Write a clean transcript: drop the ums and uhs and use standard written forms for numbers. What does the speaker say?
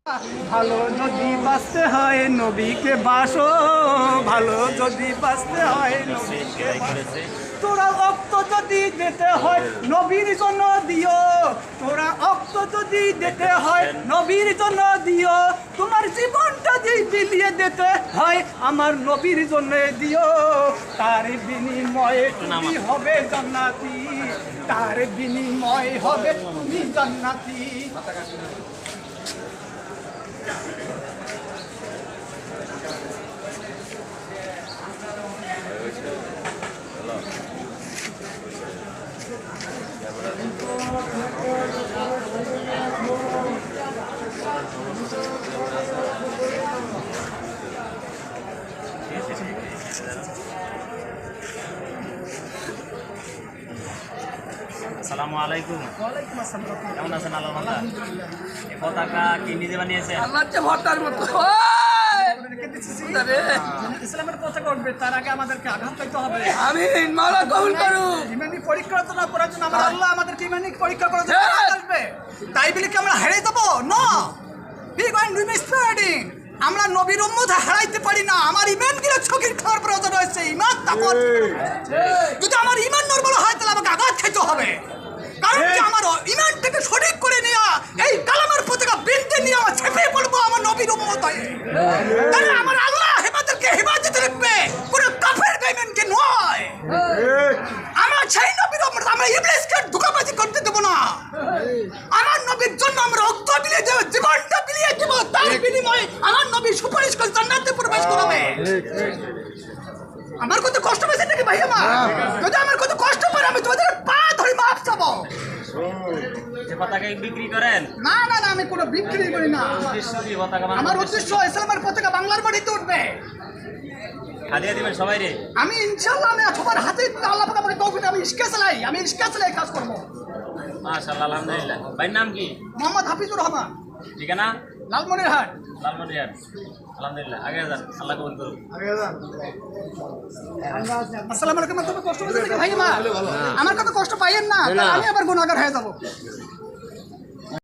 ভালো যদি বাঁচতে হয় নবীকে বাসো, ভালো যদি বাঁচতে হয় নবীকে বাসো। তোরা রক্ত যদি দিতে হয় নবীর জন্য দিও, তোরা রক্ত যদি দিতে হয় নবীর জন্য দিও, তোমার জীবনটা যদি বিলিয়ে দিতে হয় আমার নবীর জন্য দিও। তার বিনিময়ে তুমি হবে জান্নাতি, তার বিনিময় হবে তুমি জান্নাতি। আসসালামু আলাইকুম। ওয়ালাইকুম আসসালাম। কেমন আছেন? আলহামদুলিল্লাহ। এই পতাকা কি নিজে বানিয়েছেন? ইসলামের পতাকা উঠবে তার আগে আমাদেরকে আঘাত করতে হবে। আমিন। মাওলা কবুল করুন। ইমানি পরীক্ষা করার জন্য আমার আল্লাহ আমাদেরকে ইমানি পরীক্ষা করার জন্য আসবে। তাই বলে কি আমরা হেরে যাবো? No, we going to be spreading. আমরা নবীর উম্মত হারাইতে পারি না। আমার ইমানগুলো ছকির খাওয়ার প্রয়োজন রয়েছে। ইমান তাকওয়া, যদি আমার ইমান নরবল হয় তাহলে আমাকে আঘাত খেতে হবে। কারণ কি আমার ইমানটাকে সঠিক করে নেওয়া, এই কালামার পতাকা বিনতে নিয়ে আমার ছেপে পড়বো আমার নবীর উম্মত হয়ে। তাহলে আমার আল্লাহ হেফাজতকে হেফাজতে রাখবে, কোনো কাফের বেঈমানকে নয়। আমার সেই নবীর উম্মত, আমরা ইবলিসকে ধোঁকাবাজি করতে দেব না। আমার নবীর জন্য আমরা রক্ত বিলিয়ে দেব, জীবনটা বিলিয়ে দেব, তার বিনিময়ে আমার নবী সুপারিশ করে জান্নাতে প্রবেশ করাবে। আমার কত কষ্ট পেয়েছে নাকি ভাই আমার? যদি আমার কত কষ্ট পারে আমি তোদের পা ধরে মাপ চাবো। যে পতাকা বিক্রি করেন? না না না, আমি কোনো বিক্রি করি না। উদ্দেশ্য কি পতাকা বানানোর? আমার উদ্দেশ্য ইসলামের পতাকা বাংলার মাটিতে উঠবে। হাদিয়া দিবেন সবাই রে? আমি ইনশাআল্লাহ আমি সবার হাতে আল্লাহ পাক আমাকে তৌফিক, আমি ইশকা চালাই কাজ করব। মাশাআল্লাহ, আলহামদুলিল্লাহ। ভাইয়ের নাম কি? মোহাম্মদ হাফিজুর রহমান, ঠিকানা? লালমনিরহাট। লালমনিরহাট। আলহামদুলিল্লাহ, আগে যান, আল্লাহ কবুল করুন। আসসালামু আলাইকুম। তোমার কষ্ট পেয়েছে নাকি ভাই আমার? আমার কত কষ্ট পাইয়েন না, আমি আবার গুনাহগার হয়ে যাব।